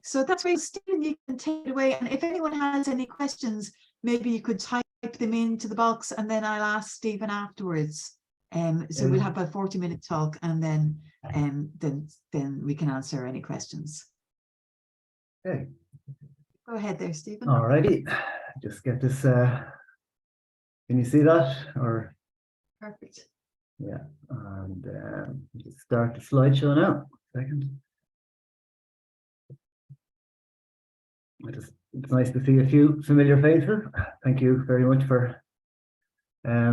So that's why, Stephen, you can take it away. And if anyone has any questions, maybe you could type them into the box and then I'll ask Stephen afterwards. So we'll have a 40-minute talk and then we can answer any questions. Okay. Go ahead there, Stephen. All righty. Just get this. Can you see that? Or Perfect. yeah, and just start the slideshow now. Second. It's nice to see a few familiar faces. Thank you very much for. I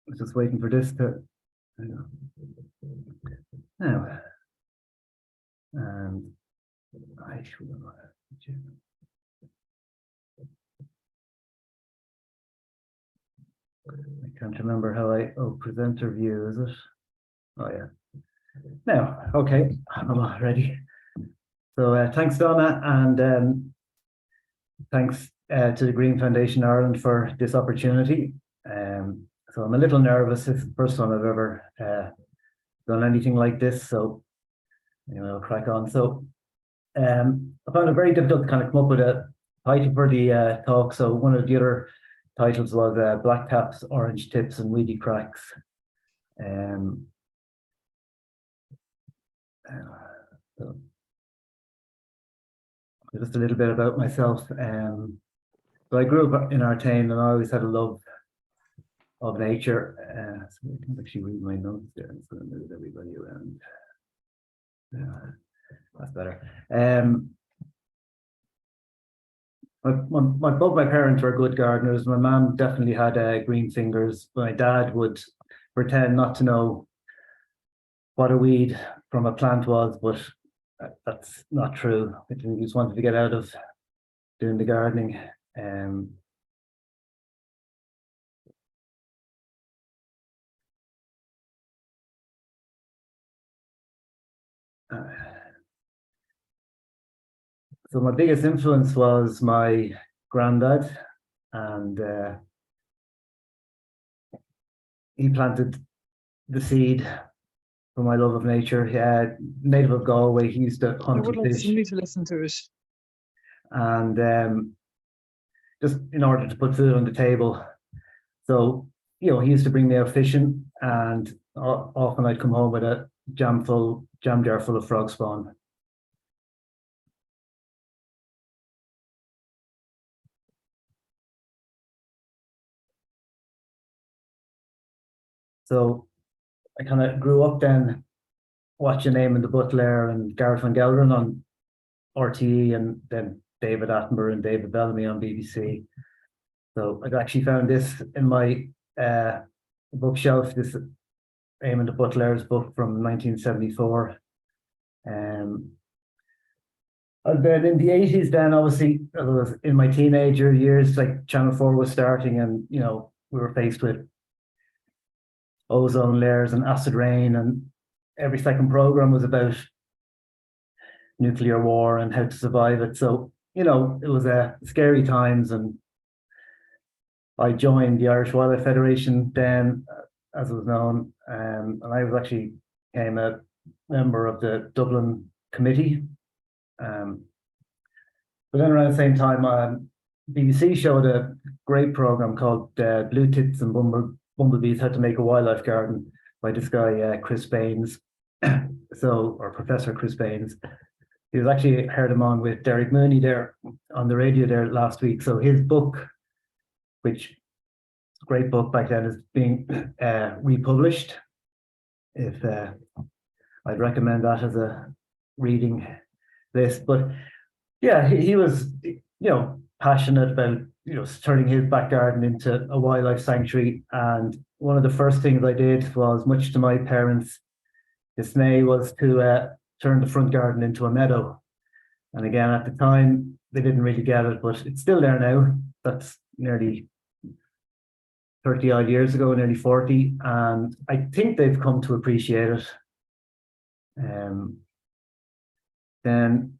was just waiting for this to. Now. And I should. I can't remember how presenter view, is it? Oh yeah. Now, okay, I'm all ready. So thanks, Donna, and thanks to the Green Foundation Ireland for this opportunity. So I'm a little nervous. It's the first time I've ever done anything like this. So anyway, I'll crack on. So I found it very difficult to kind of come up with a title for the talk. So one of the other titles was Black Caps, Orange Tips and Weedy Cracks. So just a little bit about myself. So I grew up in Artane and I always had a love of nature. So I can actually read my notes there. I'm just going to move everybody around. That's better. Both my parents were good gardeners. My mum definitely had green fingers. My dad would pretend not to know what a weed from a plant was, but that's not true. I think he just wanted to get out of doing the gardening. So my biggest influence was my granddad, and he planted the seed for my love of nature. He had native of Galway. He used to hunt. I would like somebody to listen to it. And just in order to put food on the table. So, you know, he used to bring me out fishing, and often I'd come home with a jam jar full of frog spawn. So I kind of grew up then watching Eamon de Butler and Gareth Van Gelderen on RTE, and then David Attenborough and David Bellamy on BBC. So I actually found this in my bookshelf, this Eamon de Butler's book from 1974. And then in the 80s, then obviously, I was in my teenager years, like Channel 4 was starting, and you know, we were faced with ozone layers and acid rain, and every second program was about nuclear war and how to survive it. So, you know, it was scary times, and I joined the Irish Wildlife Federation then, as it was known, and I was actually became a member of the Dublin committee. But then around the same time, BBC showed a great program called Blue Tits and Bumblebees: How to Make a Wildlife Garden by this guy, Chris Baines. Or Professor Chris Baines. He was actually heard him on with Derek Mooney there on the radio there last week. So his book, which is a great book back then, is being republished. If I'd recommend that as a reading list. But yeah, he was, you know, passionate about, you know, turning his back garden into a wildlife sanctuary. And one of the first things I did was, much to my parents' dismay, was to turn the front garden into a meadow. And again, at the time, they didn't really get it, but it's still there now. That's nearly 30 odd years ago, nearly 40. And I think they've come to appreciate it. Then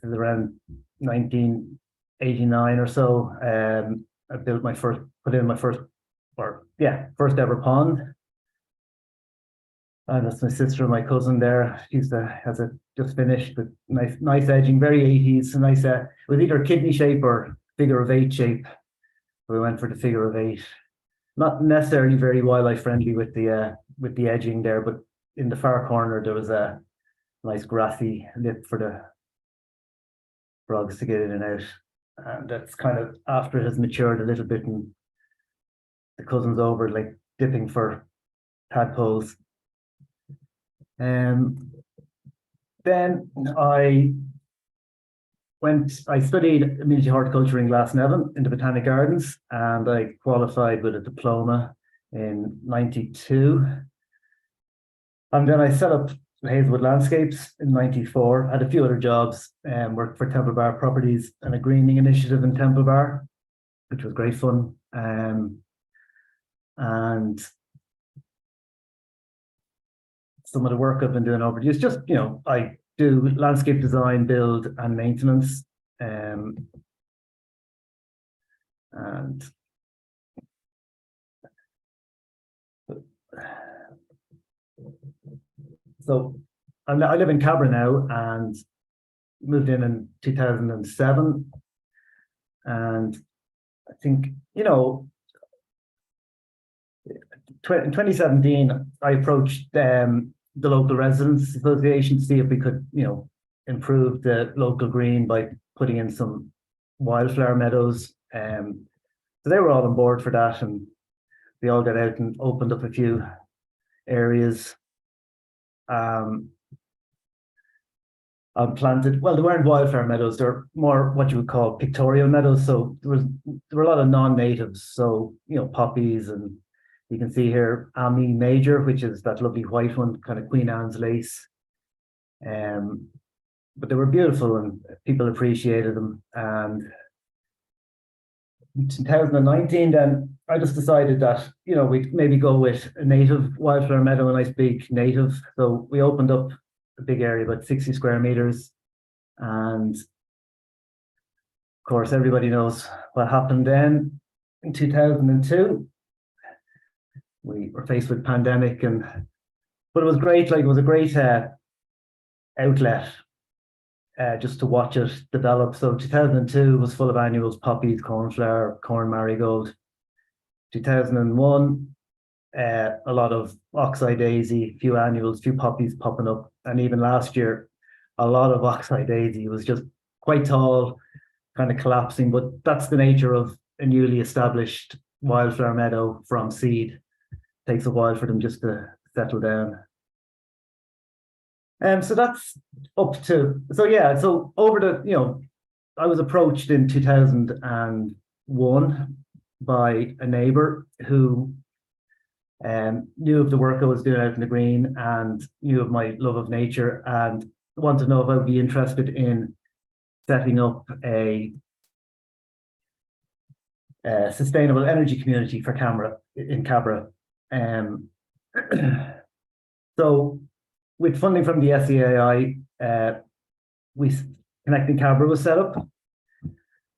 around 1989 or so, I put in my first ever pond. And that's my sister and my cousin there. Has it just finished with nice edging, very 80s. Nice. It was either kidney shape or figure of eight shape. We went for the figure of eight. Not necessarily very wildlife friendly with the edging there, but in the far corner there was a nice grassy lip for the frogs to get in and out. And that's kind of after it has matured a little bit, and the cousin's over like dipping for tadpoles. Then I studied amenity horticulture in Glasnevin in the Botanic Gardens, and I qualified with a diploma in '92. And then I set up Hazelwood Landscapes in '94. Had a few other jobs, worked for Temple Bar Properties and a greening initiative in Temple Bar, which was great fun. And some of the work I've been doing over the years, just, I do landscape design, build and maintenance. And so I live in Cabra now, and moved in 2007. And I think, in 2017, I approached the local residents association to see if we could, improve the local green by putting in some wildflower meadows. So they were all on board for that, and we all got out and opened up a few areas. Planted, well, they weren't wildflower meadows, they're more what you would call pictorial meadows. So there were a lot of non-natives, so poppies, and you can see here Ami Major, which is that lovely white one, kind of Queen Anne's lace. But they were beautiful and people appreciated them. And in 2019, then I just decided that, we'd maybe go with a native wildflower meadow, a nice big native. So we opened up a big area, about 60 square meters. And of course, everybody knows what happened then in 2002. We were faced with pandemic, but it was great. Like, it was a great outlet just to watch it develop. So 2002 was full of annuals, poppies, cornflower, corn marigold. 2001, a lot of oxeye daisy, few annuals, few poppies popping up. And even last year, a lot of oxeye daisy. Was just quite tall, kind of collapsing, but that's the nature of a newly established wildflower meadow from seed. Takes a while for them just to settle down. So that's up to, so over the, I was approached in 2001 by a neighbour who knew of the work I was doing out in the green and knew of my love of nature, and wanted to know if I would be interested in setting up a sustainable energy community for Cabra. So with funding from the SEAI, Connecting Cabra was set up,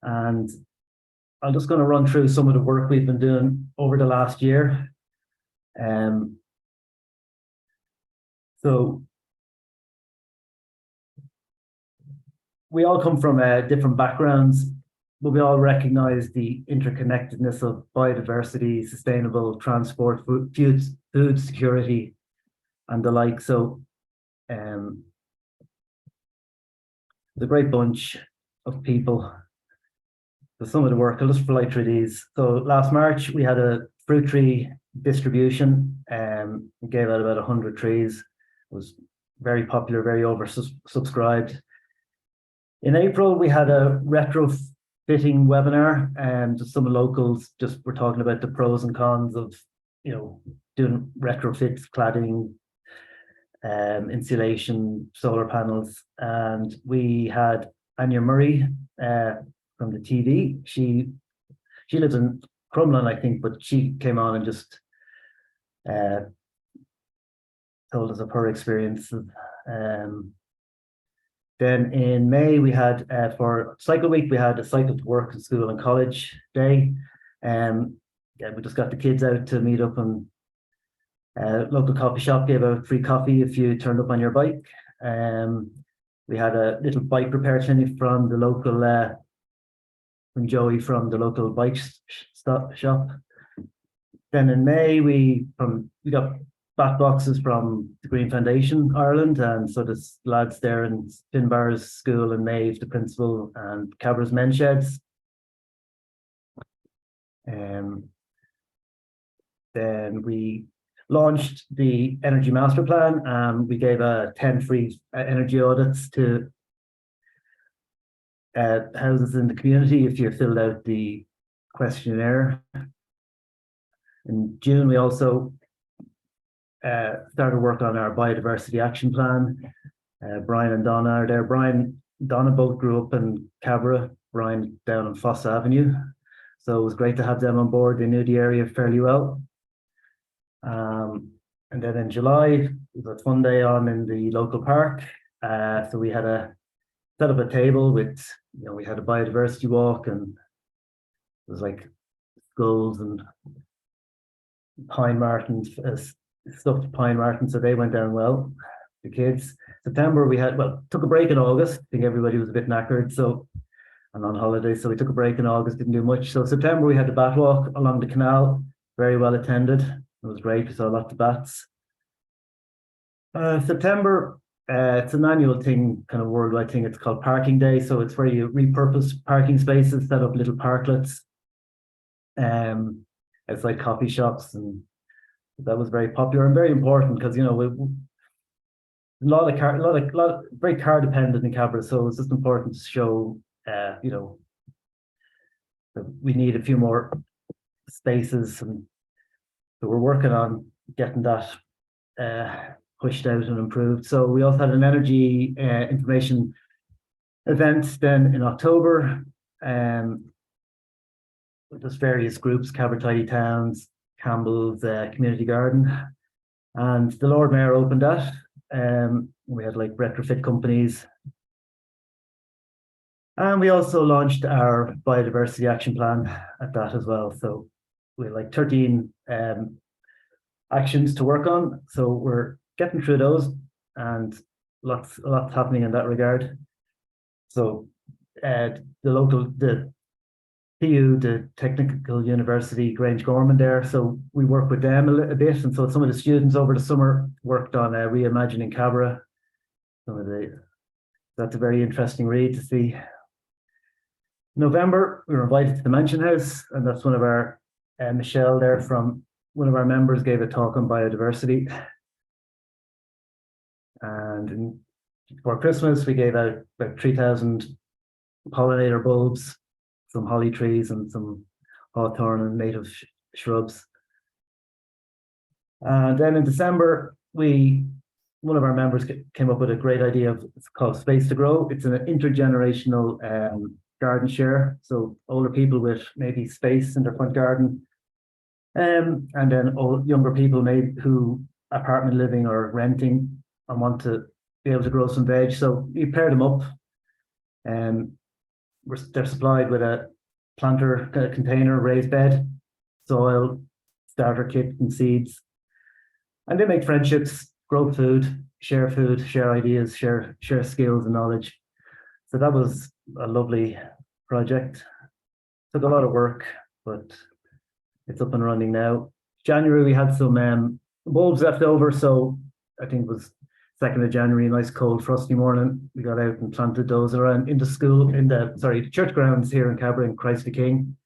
and I'm just going to run through some of the work we've been doing over the last year. So we all come from different backgrounds, but we all recognize the interconnectedness of biodiversity, sustainable transport, food security, and the like. So there's a great bunch of people. So some of the work, I'll just fly through these. So last March, we had a fruit tree distribution, we gave out about 100 trees. It was very popular, very oversubscribed. In April, we had a retrofitting webinar, and some locals just were talking about the pros and cons of, doing retrofits, cladding, insulation, solar panels. And we had Anya Murray from the TV. She lives in Crumlin, I think, but she came on and just told us of her experiences. Then in May, we had for Cycle Week, we had a cycle to work in school and college day. We just got the kids out to meet up and Local coffee shop gave out free coffee if you turned up on your bike. We had a little bike repair clinic from the local, from Joey from the local bike shop. Then in May, we got bat boxes from the Green Foundation Ireland, and so there's lads there in Finbar's school and Maeve, the principal, and Cabra's men sheds. Then we launched the Energy Master Plan. We gave 10 free energy audits to houses in the community if you filled out the questionnaire. In June, we also started work on our biodiversity action plan. Brian and Donna are there. Brian, Donna both grew up in Cabra, Brian down on Fossa Avenue. So it was great to have them on board. They knew the area fairly well. And then in July, we got a fun day on in the local park. So we had set up a table with, we had a biodiversity walk, and it was like skulls and pine martens, stuffed pine martens. So they went down well, the kids. September, we took a break in August. I think everybody was a bit knackered, and on holiday. So we took a break in August, didn't do much. So September, we had the bat walk along the canal, very well attended. It was great. We saw lots of bats. September, it's an annual thing, kind of worldwide thing. It's called Parking Day. So it's where you repurpose parking spaces, set up little parklets. It's like coffee shops, and that was very popular and very important because a lot of very car dependent in Cabra. So it's just important to show that we need a few more spaces, and so we're working on getting that pushed out and improved. So we also had an energy information event then in October. There's various groups: Cabra Tidy Towns, Campbell's Community Garden, and the Lord Mayor opened that. We had like retrofit companies. And we also launched our biodiversity action plan at that as well. So we had like 13 actions to work on. So we're getting through those, and lots happening in that regard. So the TU, the Technical University Grange-Gorman there. So we work with them a bit. And so some of the students over the summer worked on reimagining Cabra. That's a very interesting read to see. November, we were invited to the Mansion House, and that's one of our, Michelle there from one of our members gave a talk on biodiversity. And before Christmas, we gave out about 3,000 pollinator bulbs, some holly trees and some hawthorn and native shrubs. And then in December, one of our members came up with a great idea it's called Space to Grow. It's an intergenerational garden share. So older people with maybe space in their front garden, and then younger people who apartment living or renting and want to be able to grow some veg. So you pair them up, and they're supplied with a planter container, raised bed, soil, starter kit and seeds. And they make friendships, grow food, share ideas, share skills and knowledge. So that was a lovely project. Took a lot of work, but it's up and running now. January, we had some bulbs left over. So I think it was 2nd of January, nice cold frosty morning. We got out and planted those around in the church grounds here in Cabra in Christ the King.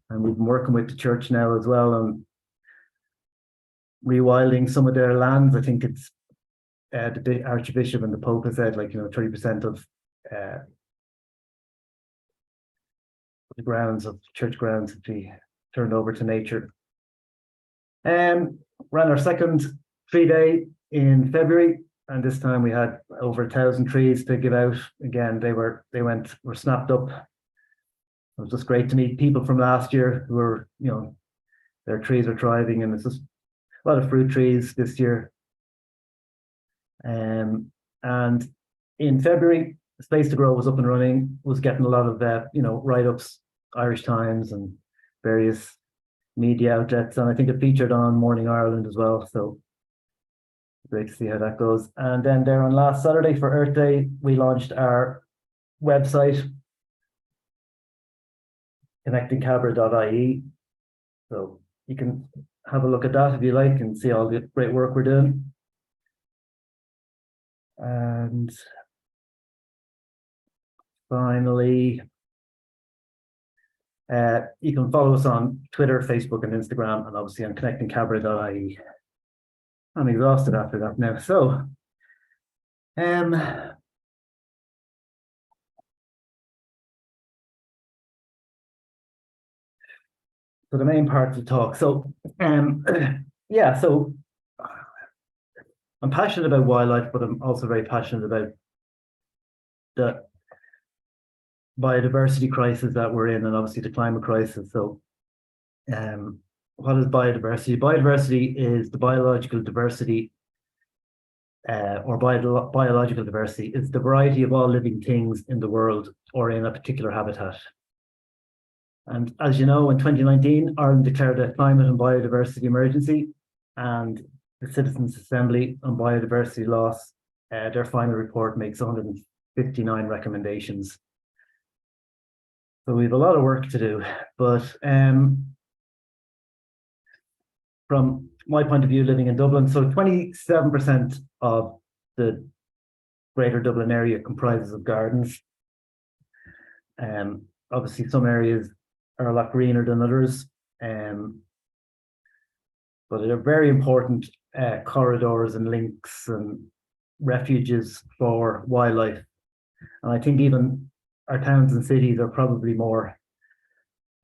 And we've been working with the church now as well on rewilding some of their lands. I think it's the Archbishop and the Pope has said 30% of the church grounds to be turned over to nature. Ran our second 3-day in February, and this time we had over 1,000 trees to give out. Again, were snapped up. It was just great to meet people from last year who were, their trees are thriving, and it's just a lot of fruit trees this year. And in February, Space to Grow was up and running, was getting a lot of write-ups, Irish Times and various media outlets, and I think it featured on Morning Ireland as well. So great to see how that goes. And then there on last Saturday for Earth Day, we launched our website, connectingcabra.ie. So you can have a look at that if you like and see all the great work we're doing. And finally, you can follow us on Twitter, Facebook, and Instagram, and obviously on connectingcabra.ie. I'm exhausted after that now. So, so the main part of the talk. So, yeah, so I'm passionate about wildlife, but I'm also very passionate about the biodiversity crisis that we're in, and obviously the climate crisis. So, what is biodiversity? Biodiversity is the biological diversity, or biological diversity is the variety of all living things in the world or in a particular habitat. And as you know, in 2019, Ireland declared a climate and biodiversity emergency, and the Citizens' Assembly on Biodiversity Loss, their final report makes 159 recommendations. So we have a lot of work to do, but from my point of view, living in Dublin, so 27% of the greater Dublin area comprises of gardens. Obviously, some areas are a lot greener than others, but they're very important corridors and links and refuges for wildlife. And I think even our towns and cities are probably more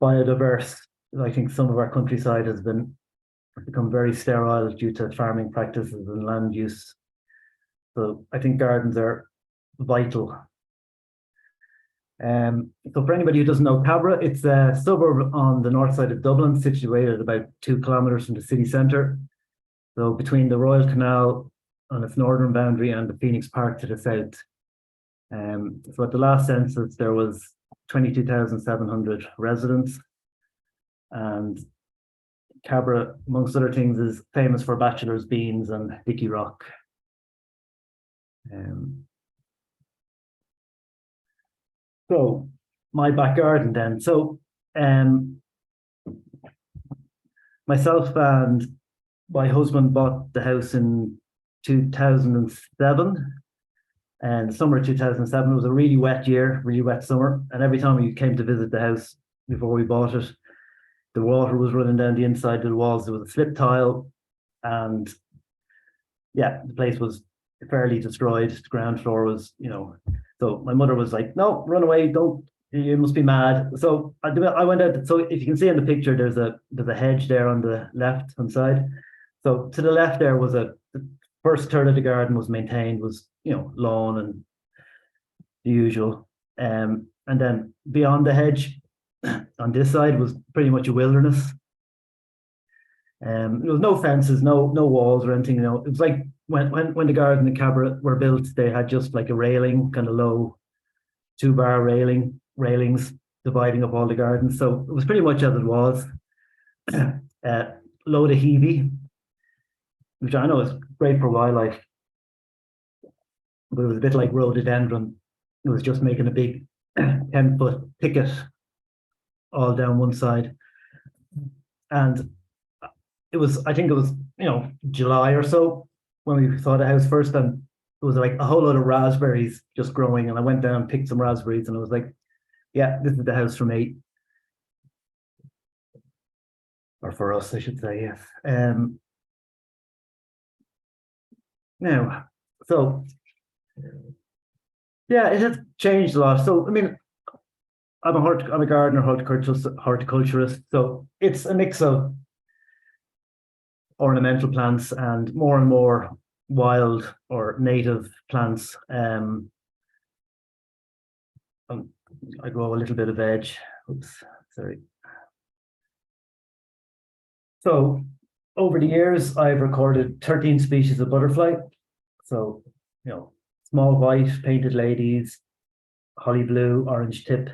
biodiverse. I think some of our countryside has become very sterile due to farming practices and land use. So I think gardens are vital. So for anybody who doesn't know Cabra, it's a suburb on the north side of Dublin, situated about 2 kilometres from the city centre. So between the Royal Canal on its northern boundary and the Phoenix Park to the south. So at the last census, there was 22,700 residents, and Cabra, amongst other things, is famous for bachelor's beans and Dicky Rock. So my back garden then. So myself and my husband bought the house in 2007. And summer 2007 was a really wet year, really wet summer. And every time we came to visit the house before we bought it, the water was running down the inside of the walls. There was a slip tile, and yeah, the place was fairly destroyed. The ground floor was, so my mother was like, "No, run away! Don't! You must be mad." So I went out. So if you can see in the picture, there's a hedge there on the left hand side. So to the left there was the first third of the garden was maintained, was lawn and the usual, and then beyond the hedge on this side was pretty much a wilderness. There was no fences, no walls or anything. It was like when the garden and Cabra were built, they had just like a railing, kind of low 2-bar railings dividing up all the gardens. So it was pretty much as it was. Load of hebe, which I know is great for wildlife, but it was a bit like rhododendron. It was just making a big 10-foot thicket all down one side. And I think it was, July or so when we saw the house first, and it was like a whole lot of raspberries just growing. And I went down and picked some raspberries, and I was like, yeah, this is the house for me. Or for us, I should say, yes. Now, so yeah, it has changed a lot. So I mean, I'm a gardener, horticulturist. So it's a mix of ornamental plants and more wild or native plants. I grow a little bit of veg. Oops, sorry. So over the years, I've recorded 13 species of butterfly. So, small white painted ladies, holly blue, orange tip.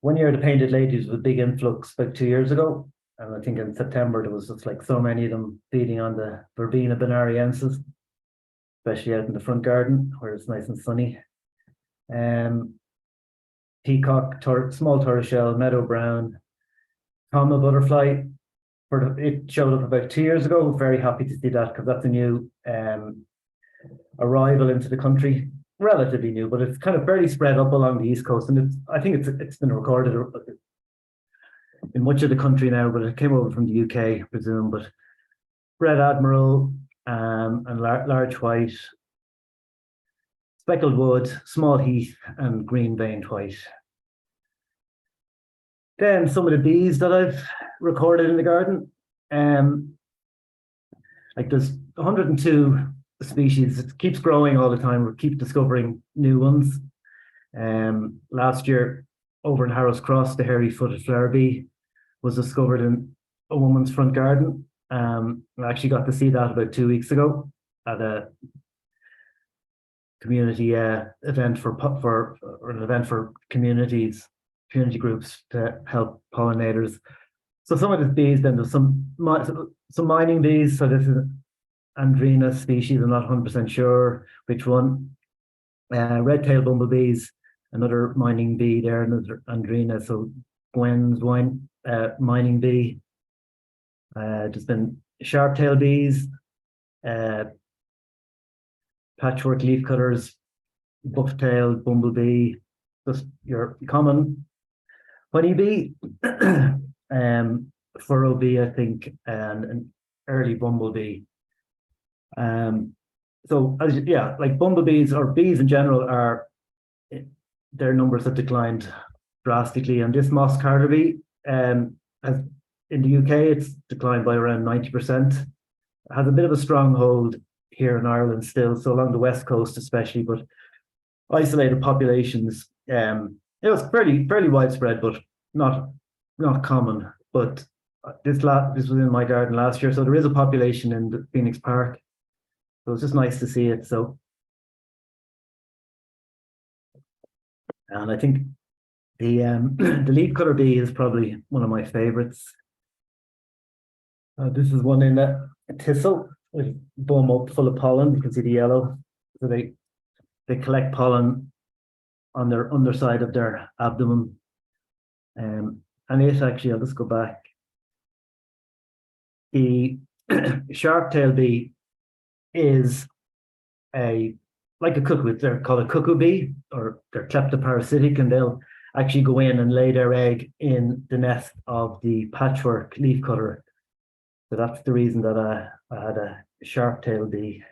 One year, the painted ladies was a big influx about 2 years ago. And I think in September there was just like so many of them feeding on the Verbena bonariensis, especially out in the front garden where it's nice and sunny. Peacock, small tortoiseshell, meadow brown, comma butterfly. It showed up about 2 years ago. Very happy to see that because that's a new arrival into the country, relatively new, but it's kind of fairly spread up along the east coast, and I think it's been recorded in much of the country now, but it came over from the UK, I presume. But red admiral and large white, speckled wood, small heath, and green veined white. Then some of the bees that I've recorded in the garden. Like there's 102 species. It keeps growing all the time. We keep discovering new ones. Last year, over in Harrow's Cross, the hairy-footed flower bee was discovered in a woman's front garden. I actually got to see that about 2 weeks ago at a community event for an event for community groups to help pollinators. So some of the bees, then there's some mining bees. So this is Andrena species. I'm not 100% sure which one. Red-tailed bumblebees, another mining bee there, another Andrena. So Gwen's mining bee. There's been sharp-tailed bees, patchwork leafcutters, buff-tailed bumblebee, just your common honeybee, furrow bee, I think, and an early bumblebee. So like bumblebees or bees in general their numbers have declined drastically, and this moss carder bee has, in the UK, it's declined by around 90%. It has a bit of a stronghold here in Ireland still, so along the west coast especially, but isolated populations. It was fairly widespread, but not common. But this was in my garden last year, so there is a population in the Phoenix Park. So it's just nice to see it. So, and I think the the leafcutter bee is probably one of my favorites. This is one in a thistle with bum up full of pollen. You can see the yellow. So they collect pollen on their underside of their abdomen. And it actually, I'll just go back. The sharp-tailed bee is like a cuckoo. They're called a cuckoo bee, or they're kleptoparasitic, and they'll actually go in and lay their egg in the nest of the patchwork leafcutter. So that's the reason that I had a sharp-tailed bee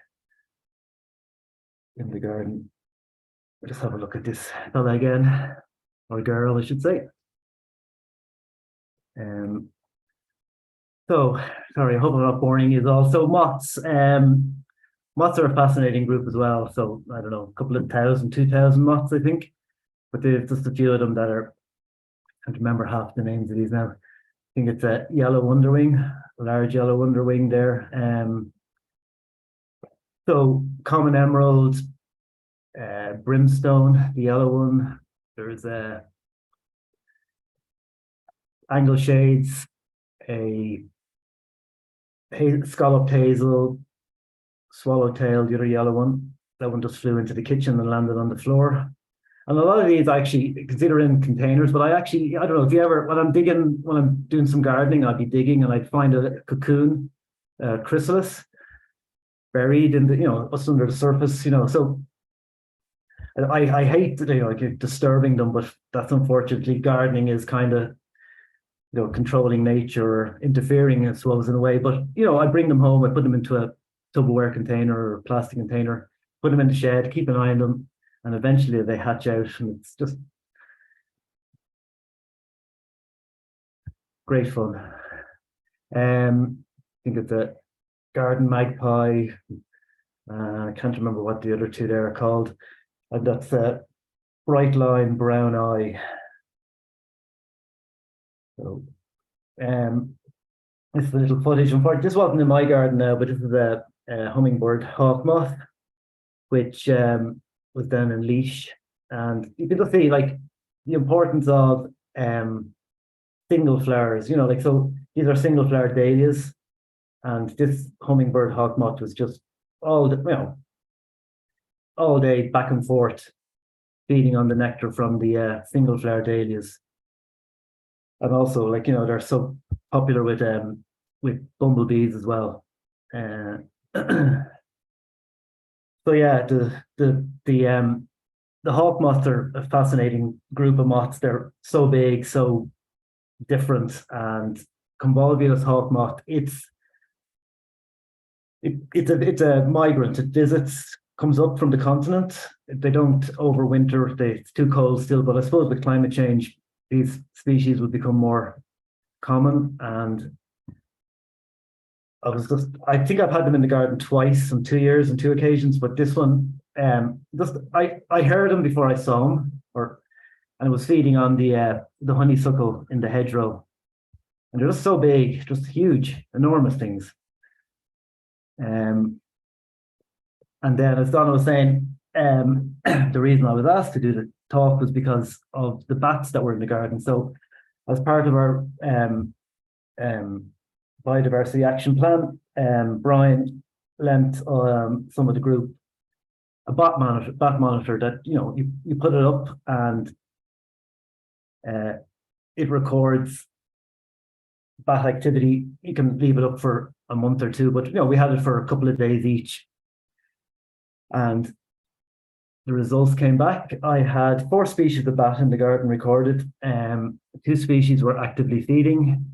in the garden. We'll just have a look at this fella again, or girl, I should say. So, sorry, I hope I'm not boring you all. So moths. Moths are a fascinating group as well. So, I don't know, a couple of 2,000 moths, I think. But there's just a few of them that are, I can't remember half the names of these now. I think it's a yellow underwing, a large yellow underwing there. So, common emerald, brimstone, the yellow one. There's angle shades, a scalloped hazel, swallowtail, the other yellow one. That one just flew into the kitchen and landed on the floor. And a lot of these I actually consider in containers, but I don't know if you ever, when I'm doing some gardening, I'd be digging and I'd find a cocoon, chrysalis, buried in what's under the surface, so I hate, like disturbing them, but that's unfortunately gardening is kind of, controlling nature or interfering, I suppose, in a way. But, I bring them home, I put them into a Tupperware container or plastic container, put them in the shed, keep an eye on them, and eventually they hatch out, and it's just great fun. I think it's a garden magpie. I can't remember what the other two there are called. And that's a bright line brown eye. So, this is a little footage. Unfortunately, this wasn't in my garden now, but this is a hummingbird hawk moth, which was down in Leash. And you can just see like the importance of single flowers, like, so these are single flower dahlias, and this hummingbird hawk moth was just all day back and forth feeding on the nectar from the single flower dahlias. And also, like, they're so popular with bumblebees as well. So yeah, the hawk moths are a fascinating group of moths. They're so big, so different. And convolvulus hawk moth, it's a migrant. It visits, comes up from the continent. They don't overwinter. It's too cold still. But I suppose with climate change, these species would become more common. And I think I've had them in the garden twice in 2 years and 2 occasions. But this one, I heard them before I saw them, and it was feeding on the honeysuckle in the hedgerow. And they're just so big, just huge, enormous things. And then, as Donna was saying, the reason I was asked to do the talk was because of the bats that were in the garden. So, as part of our biodiversity action plan, Brian lent some of the group a bat monitor that you put it up, and it records bat activity. You can leave it up for a month or two, but we had it for a couple of days each, and the results came back. I had 4 species of bat in the garden recorded. 2 species were actively feeding,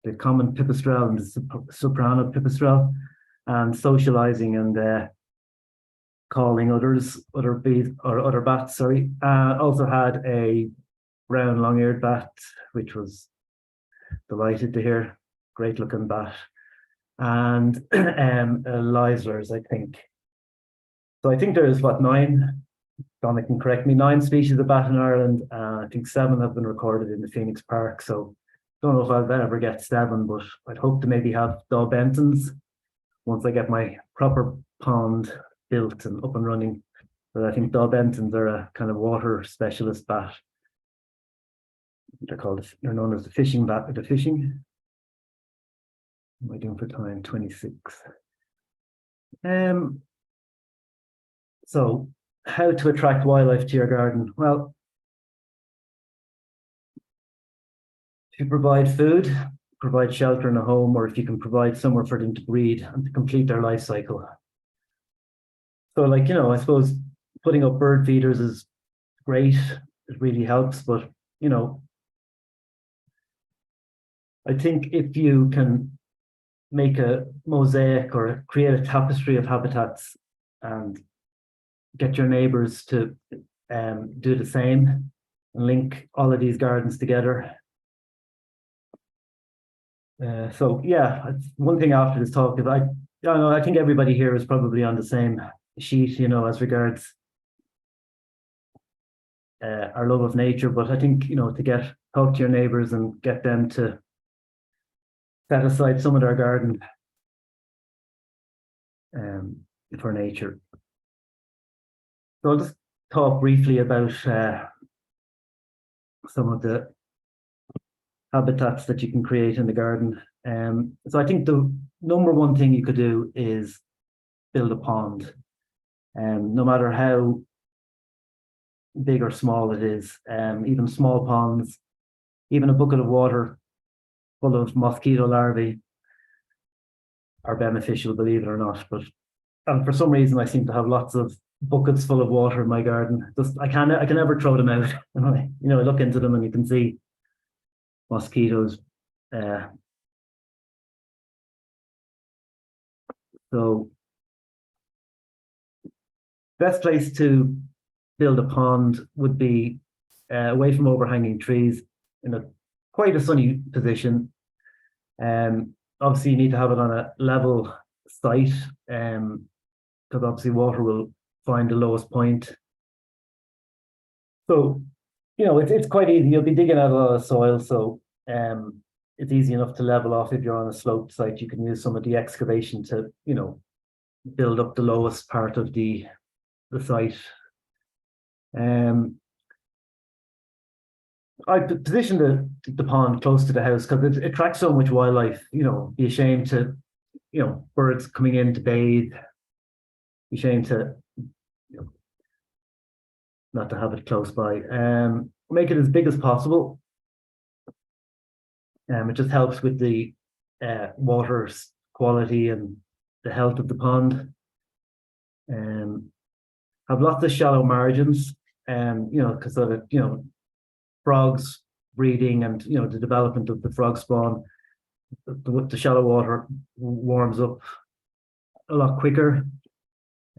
the common pipistrelle and the soprano pipistrelle, and socializing and calling other bees or other bats. Sorry. Also had a brown long-eared bat, which was delighted to hear. Great looking bat. And Leisler's, I think. So I think there's 9, Donna can correct me, 9 species of bat in Ireland. I think 7 have been recorded in the Phoenix Park. So don't know if I'll ever get 7, but I'd hope to maybe have Daubentons once I get my proper pond built and up and running. But I think Daubentons are a kind of water specialist bat. They're known as the fishing bat. The fishing. What am I doing for time? 26. So how to attract wildlife to your garden? Well, if you provide food, provide shelter in a home, or if you can provide somewhere for them to breed and to complete their life cycle. So, I suppose putting up bird feeders is great. It really helps, but I think if you can make a mosaic or create a tapestry of habitats and get your neighbors to do the same and link all of these gardens together. So yeah, one thing after this talk is I think everybody here is probably on the same sheet, as regards our love of nature. But I think to talk to your neighbors and get them to set aside some of their garden for nature. So I'll just talk briefly about some of the habitats that you can create in the garden. So I think the number one thing you could do is build a pond. No matter how big or small it is, even small ponds, even a bucket of water full of mosquito larvae are beneficial, believe it or not. And for some reason, I seem to have lots of buckets full of water in my garden. I can never throw them out. I look into them and you can see mosquitoes. So best place to build a pond would be away from overhanging trees in quite a sunny position. Obviously, you need to have it on a level site, because obviously water will find the lowest point. So, it's quite easy. You'll be digging out a lot of soil, so it's easy enough to level off. If you're on a sloped site, you can use some of the excavation to, build up the lowest part of the site. I positioned the pond close to the house because it attracts so much wildlife. You know, be ashamed to, you know, birds coming in to bathe. Be ashamed to, you know, not to have it close by. Make it as big as possible. It just helps with the water quality and the health of the pond. Have lots of shallow margins, you know, because of it, you know, frogs breeding and, you know, the development of the frog spawn. The shallow water warms up a lot quicker.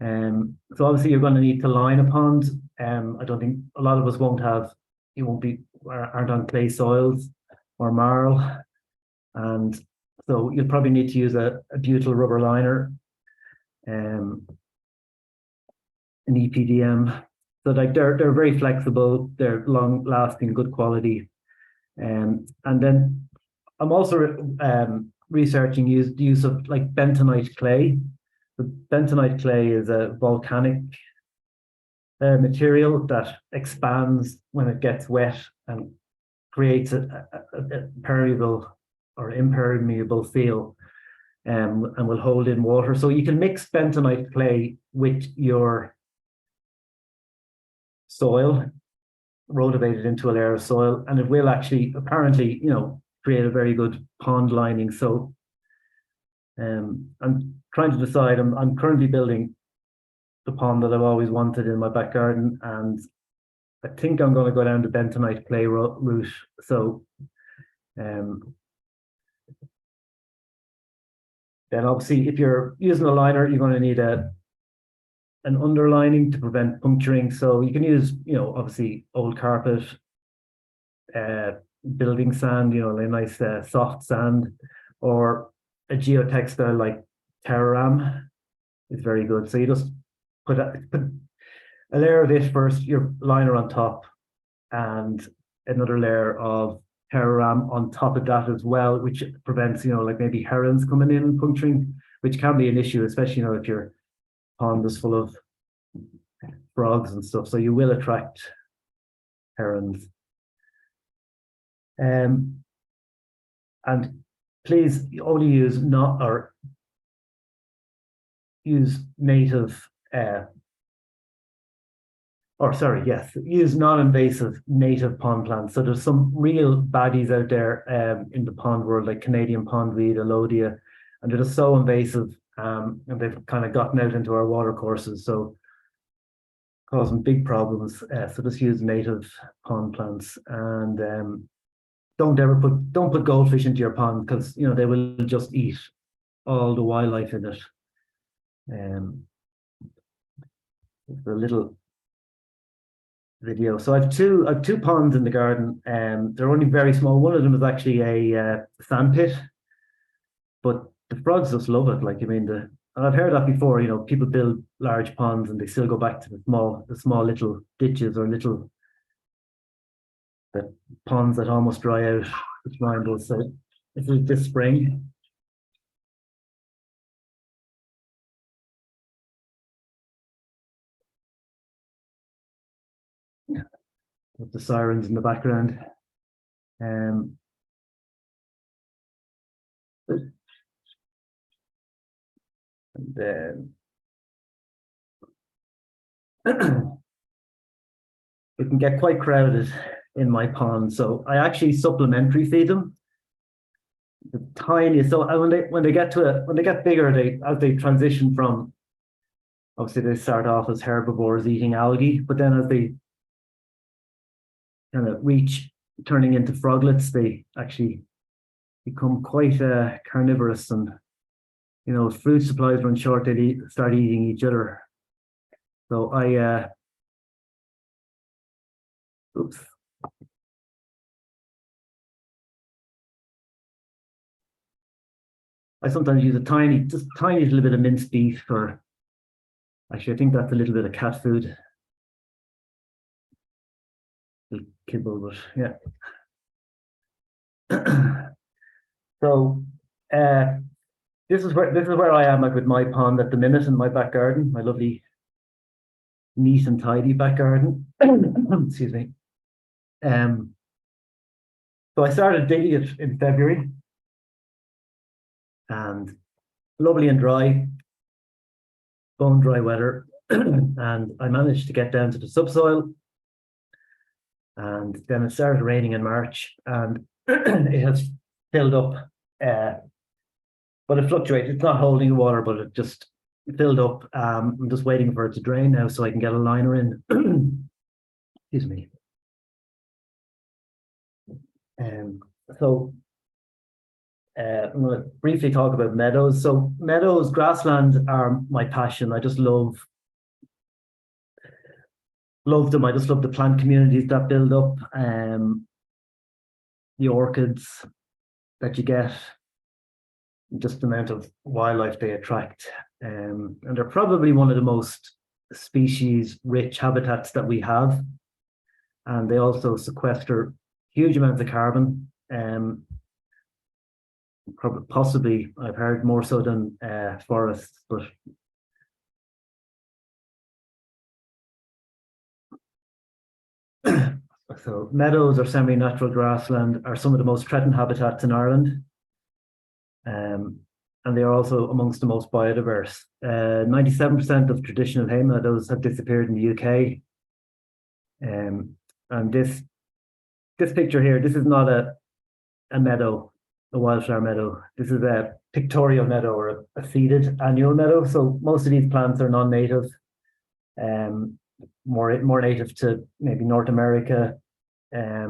So obviously you're going to need to line a pond. I don't think a lot of us won't have, you won't be, aren't on clay soils or marl. And so you'll probably need to use a butyl rubber liner, an EPDM. So like they're very flexible, they're long lasting, good quality. And then I'm also researching the use of like bentonite clay. The bentonite clay is a volcanic material that expands when it gets wet and creates a permeable or impermeable feel, and will hold in water. So you can mix bentonite clay with your soil, rotivate it into a layer of soil, and it will actually apparently, you know, create a very good pond lining. So I'm trying to decide. I'm currently building the pond that I've always wanted in my back garden, and I think I'm going to go down the bentonite clay route. So then obviously if you're using a liner, you're going to need an underlining to prevent puncturing. So you can use, you know, obviously old carpet, building sand, you know, a nice soft sand, or a geotextile like Terram is very good. So you just put a layer of it first, your liner on top, and another layer of Terram on top of that as well, which prevents, you know, like maybe herons coming in and puncturing, which can be an issue, especially, you know, if your pond is full of frogs and stuff. So you will attract herons. And please only use use native use non-invasive native pond plants. So there's some real baddies out there in the pond world, like Canadian pondweed, Alodia, and they're just so invasive, and they've kind of gotten out into our water courses, so causing big problems. So just use native pond plants, and don't put goldfish into your pond, because, you know, they will just eat all the wildlife in it. A little video. So I have two ponds in the garden, and they're only very small. One of them is actually a sand pit, but the frogs just love it. Like, I mean, and I've heard that before. You know, people build large ponds and they still go back to the small little ditches or little ponds that almost dry out. Which mine was. So this is this spring. With the sirens in the background. And then it can get quite crowded in my pond, so I actually supplementary feed them. The tiniest, so when they get bigger, as they transition from, obviously they start off as herbivores eating algae, but then as they kind of reach turning into froglets, they actually become quite carnivorous, and, you know, if food supplies run short, they start eating each other. So I sometimes use a tiny little bit of minced beef, or actually I think that's a little bit of cat food. Kibble, but yeah. So this is where I am, like, with my pond at the minute in my back garden, my lovely neat and tidy back garden. Excuse me. So I started digging it in February, and lovely and dry, bone dry weather. And I managed to get down to the subsoil, and then it started raining in March, and it has filled up, but it fluctuates. It's not holding the water, but it just filled up. I'm just waiting for it to drain now so I can get a liner in. Excuse me. So I'm going to briefly talk about meadows. So meadows, grasslands are my passion. I just love them. I just love the plant communities that build up, the orchids that you get, just the amount of wildlife they attract. And they're probably one of the most species rich habitats that we have. And they also sequester huge amounts of carbon. Possibly, I've heard more so than forests, but so meadows or semi-natural grassland are some of the most threatened habitats in Ireland. And they are also amongst the most biodiverse. 97% of traditional hay meadows have disappeared in the UK. And this picture here, this is not a meadow, a wildflower meadow. This is a pictorial meadow or a seeded annual meadow. So most of these plants are non-native, more native to maybe North America. They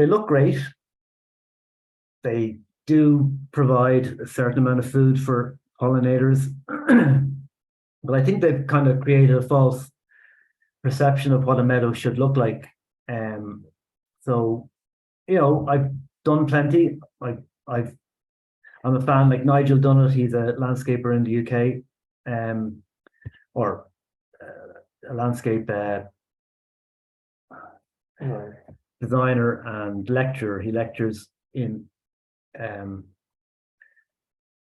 look great. They do provide a certain amount of food for pollinators, but I think they've kind of created a false perception of what a meadow should look like. So, I've done plenty. I'm a fan, like Nigel Dunnett. He's a landscaper in the UK, or a landscape designer and lecturer. He lectures in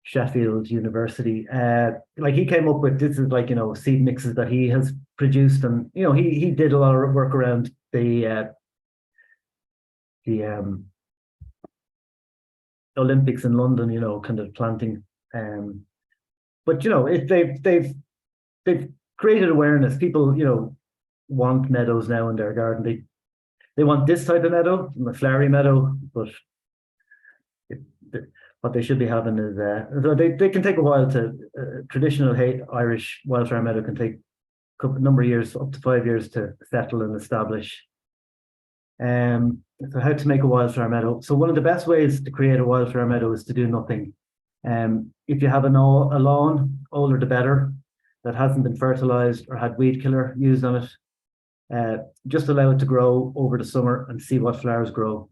Sheffield University. Like he came up with, this is like, seed mixes that he has produced, and he did a lot of work around the Olympics in London, kind of planting. But they've created awareness. People, want meadows now in their garden. They want this type of meadow, a flowery meadow, but what they should be having is so they can take a while to traditional Irish wildflower meadow can take a number of years, up to 5 years, to settle and establish. So how to make a wildflower meadow? So one of the best ways to create a wildflower meadow is to do nothing. If you have a lawn, older the better, that hasn't been fertilized or had weed killer used on it, just allow it to grow over the summer and see what flowers grow.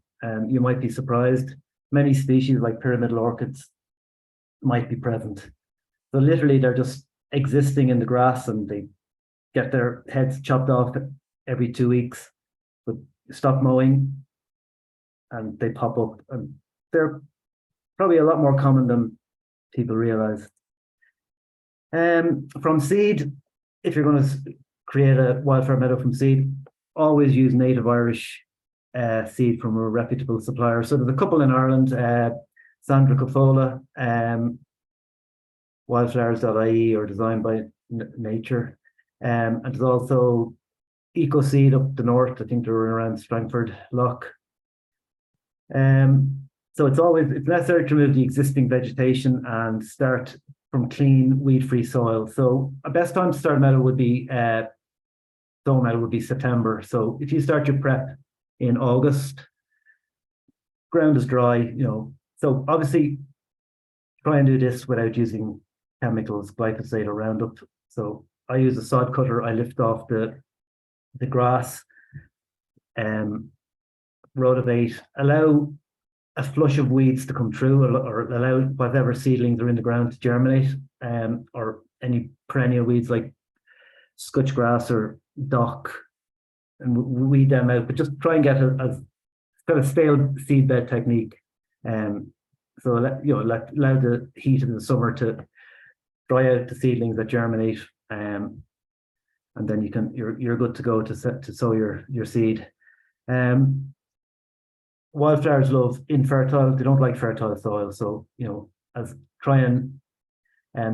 You might be surprised. Many species like pyramidal orchids might be present. So literally they're just existing in the grass, and they get their heads chopped off every 2 weeks. But stop mowing and they pop up, and they're probably a lot more common than people realize. From seed, if you're going to create a wildflower meadow from seed, always use native Irish seed from a reputable supplier. So there's a couple in Ireland, Sandra Cofola, wildflowers.ie, or Designed by Nature. And there's also EcoSeed up the north. I think they're around Strangford Lough. So it's necessary to remove the existing vegetation and start from clean, weed-free soil. So a best time to start a meadow would be September. So if you start your prep in August, ground is dry, So obviously try and do this without using chemicals, glyphosate or Roundup. So I use a sod cutter. I lift off the grass, rotivate, allow a flush of weeds to come through, or allow whatever seedlings are in the ground to germinate, or any perennial weeds like scutch grass or dock, and weed them out. But just try and get a kind of stale seed bed technique. So allow the heat in the summer to dry out the seedlings that germinate, and then you're good to go to sow your seed. wildflowers love infertile, they don't like fertile soil. So, as try and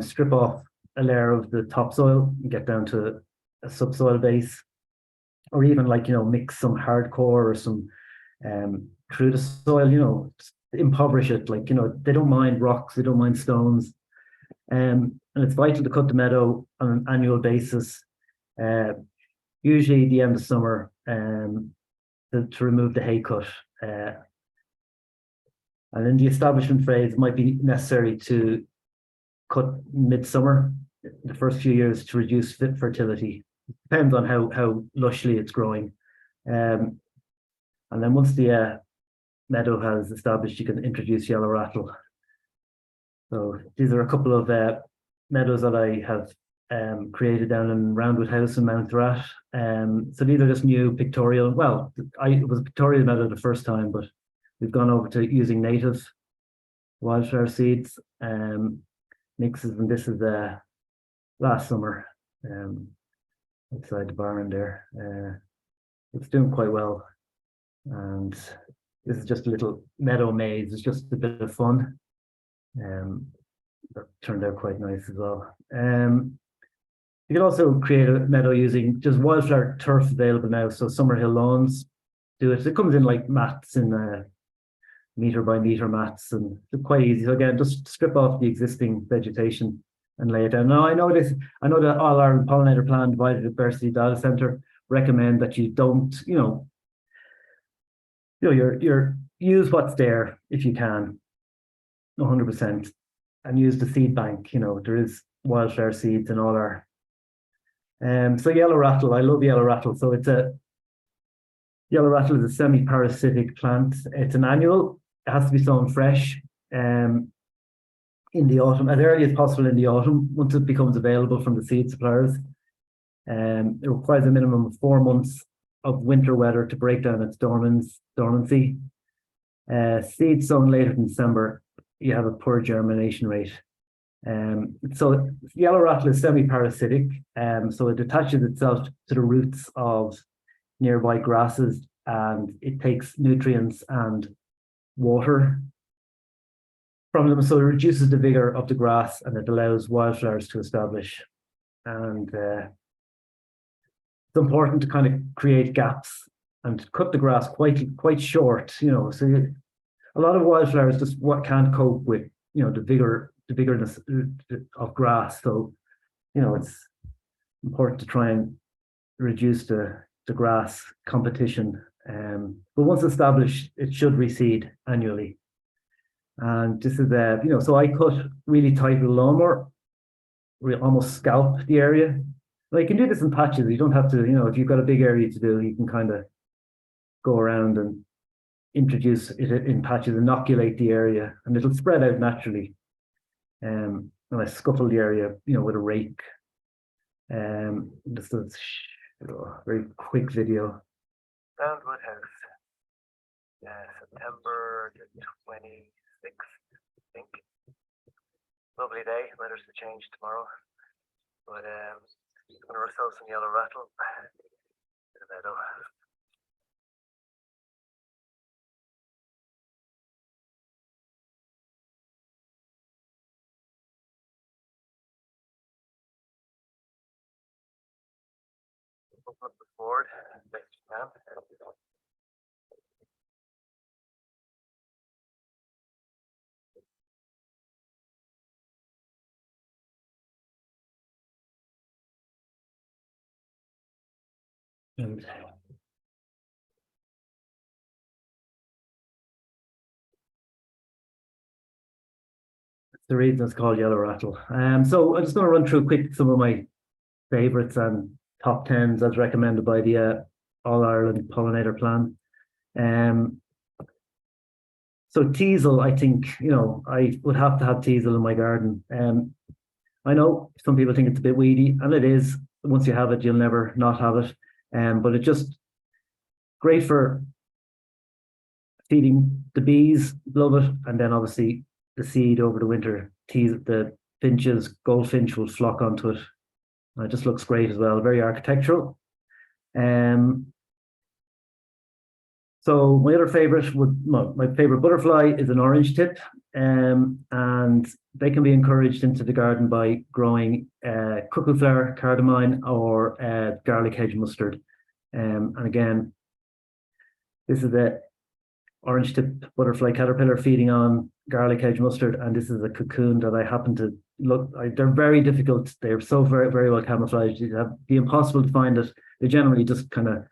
strip off a layer of the topsoil and get down to a subsoil base, or even mix some hardcore or some through the soil, just impoverish it. They don't mind rocks, they don't mind stones. And it's vital to cut the meadow on an annual basis, usually the end of summer, to remove the hay cut. And in the establishment phase, it might be necessary to cut midsummer, the first few years, to reduce fertility. Depends on how lushly it's growing. And then once the meadow has established, you can introduce yellow rattle. So these are a couple of meadows that I have created down in Roundwood House in Mountserrat. So these are just new pictorial. Well, it was a pictorial meadow the first time, but we've gone over to using native wildflower seeds mixes, and this is last summer outside the barn there. It's doing quite well, and this is just a little meadow maze. It's just a bit of fun. That turned out quite nice as well. You can also create a meadow using just wildflower turf available now. So Summerhill Lawns do it. It comes in like mats, in meter by meter mats, and it's quite easy. So again, just strip off the existing vegetation and lay it down. Now I know that All Ireland Pollinator Plan Biodiversity Data Centre recommend that you don't, you're use what's there if you can, 100%, and use the seed bank. There is wildflower seeds in all our. So yellow rattle, I love yellow rattle. So yellow rattle is a semi-parasitic plant. It's an annual. It has to be sown fresh in the autumn, as early as possible in the autumn, once it becomes available from the seed suppliers. It requires a minimum of 4 months of winter weather to break down its dormancy. Seeds sown later in December, you have a poor germination rate. So yellow rattle is semi-parasitic, so it attaches itself to the roots of nearby grasses, and it takes nutrients and water from them, so it reduces the vigor of the grass and it allows wildflowers to establish. And it's important to kind of create gaps and cut the grass quite short. So a lot of wildflowers just can't cope with the vigorous of grass. So it's important to try and reduce the grass competition. But once established, it should reseed annually. And this is so I cut really tight with a lawnmower. We almost scalp the area. Well, you can do this in patches. You don't have to, if you've got a big area to do, you can kind of go around and introduce it in patches, inoculate the area, and it'll spread out naturally. And I scuffle the area, with a rake. This is a very quick video. Roundwood House, September 26th, I think. Lovely day. Weather's to change tomorrow, but I'm going to sow some yellow rattle. In the meadow. Open up the board, best you can. And the reason it's called yellow rattle. So I'm just going to run through quick some of my favorites and top 10s as recommended by the All Ireland Pollinator Plan. So teasel, I think, I would have to have teasel in my garden. I know some people think it's a bit weedy, and it is. Once you have it, you'll never not have it. But it's just great for feeding the bees, love it, and then obviously the seed over the winter. The finches, goldfinch will flock onto it. It just looks great as well, very architectural. So my other favorite my favorite butterfly is an orange tip, and they can be encouraged into the garden by growing cuckoo flower, cardamine, or garlic hedge mustard. And again, this is the orange tip butterfly caterpillar feeding on garlic hedge mustard, and this is a cocoon that I happen to look. They're very difficult. They're so very well camouflaged. It'd be impossible to find it. They generally just kind of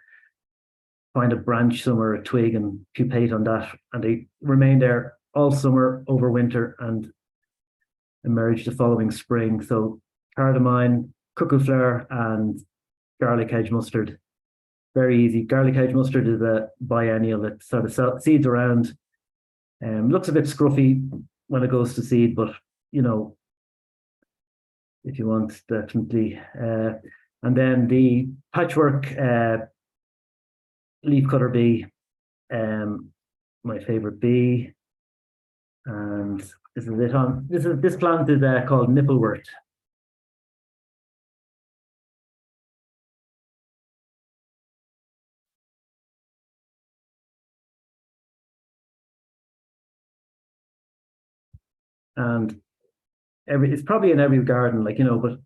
find a branch somewhere, a twig, and pupate on that, and they remain there all summer, over winter, and emerge the following spring. So cardamine, cuckoo flower, and garlic hedge mustard. Very easy. Garlic hedge mustard is a biennial. It sort of seeds around. Looks a bit scruffy when it goes to seed, but you know, if you want, definitely. And then the patchwork leafcutter bee, my favorite bee, and this is it on. This plant is called nipplewort. And it's probably in every garden, like, you know, but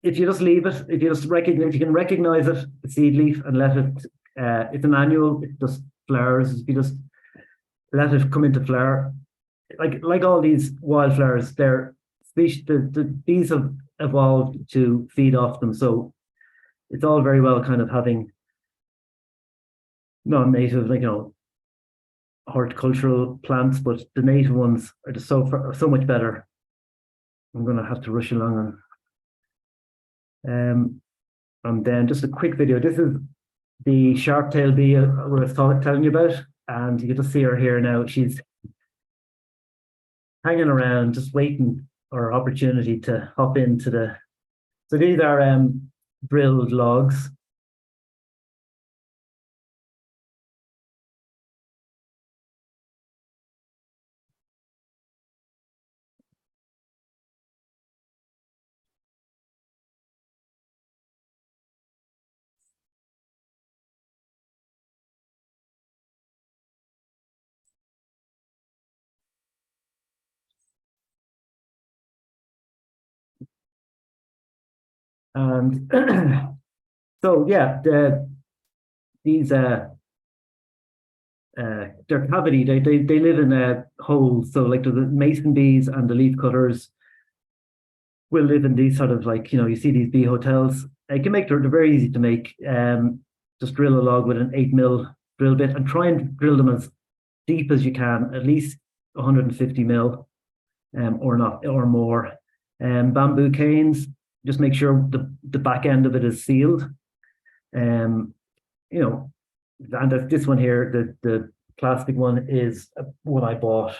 if you just leave it, if you can recognize it, the seed leaf, and let it, it's an annual, it just flowers. If you just let it come into flower, like all these wildflowers, they're species, the bees have evolved to feed off them. So it's all very well kind of having non-native, like, you know, horticultural plants, but the native ones are just so much better. I'm going to have to rush along and then just a quick video. This is the sharp-tailed bee I was telling you about, and you can just see her here now. She's hanging around, just waiting for an opportunity to hop into the. So these are drilled logs. And so yeah, these their cavity, they live in holes. So like the mason bees and the leaf cutters will live in these sort of, like, you know, you see these bee hotels. You can make they're very easy to make. Just drill a log with an 8mm drill bit and try and drill them as deep as you can, at least 150mm, or not, or more. Bamboo canes, just make sure the back end of it is sealed. You know, and this one here, the plastic one, is one I bought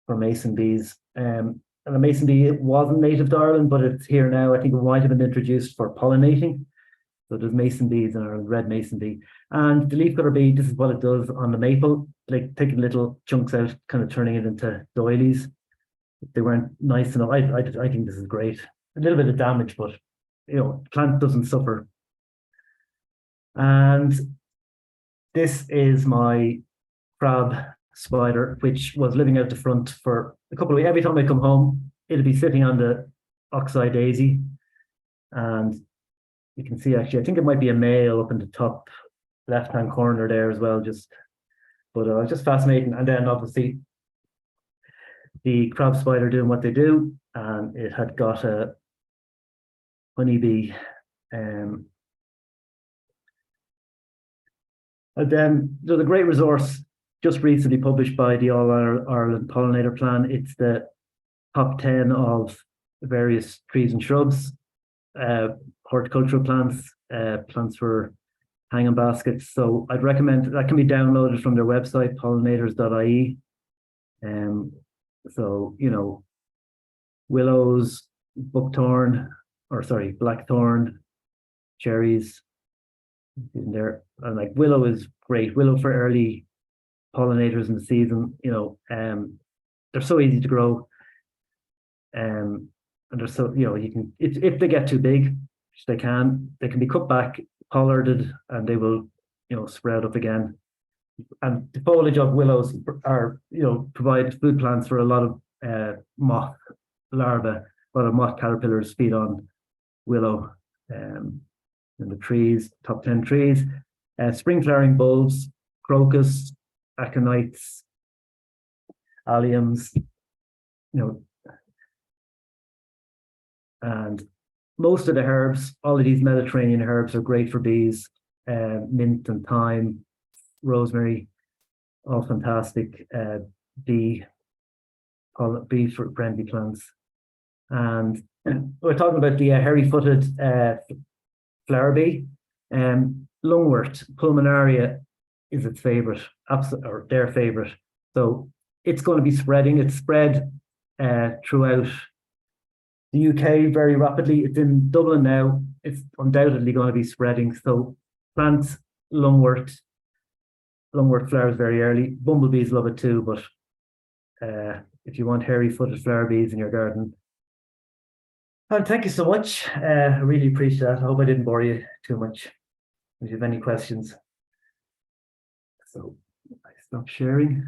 for mason bees. And a mason bee, it wasn't native to Ireland, but it's here now. I think it might have been introduced for pollinating. So there's mason bees in Ireland, red mason bee. And the leafcutter bee, this is what it does on the maple, like taking little chunks out, kind of turning it into doilies. If they weren't nice enough, I think this is great. A little bit of damage, but you know, plant doesn't suffer. And this is my crab spider, which was living out the front for a couple of weeks. Every time I come home, it'll be sitting on the oxeye daisy. And you can see, actually, I think it might be a male up in the top left-hand corner there as well, but just fascinating. And then obviously the crab spider doing what they do, and it had got a honeybee. And then there's a great resource just recently published by the All Ireland Pollinator Plan. It's the top 10 of various trees and shrubs, horticultural plants, plants for hanging baskets. So I'd recommend that can be downloaded from their website, pollinators.ie. So, you know, willows, blackthorn, cherries in there. And like willow is great. Willow for early pollinators in the season, you know, they're so easy to grow. And they're so, you know, you can, if they get too big, which they can be cut back, pollarded, and they will sprout up again. And the foliage of willows are, provide food plants for a lot of moth larvae. A lot of moth caterpillars feed on willow in the trees, top 10 trees. Spring flowering bulbs, crocus, aconites, alliums, and most of the herbs, all of these Mediterranean herbs are great for bees. Mint and thyme, rosemary, all fantastic bee friendly plants. And we're talking about the hairy-footed flower bee. Lungwort pulmonaria is its favorite, or their favorite. So it's going to be spreading. It's spread throughout the UK very rapidly. It's in Dublin now. It's undoubtedly going to be spreading. So plant lungwort flowers very early. Bumblebees love it too, but if you want hairy-footed flower bees in your garden. And thank you so much. I really appreciate that. I hope I didn't bore you too much. If you have any questions. So I stop sharing.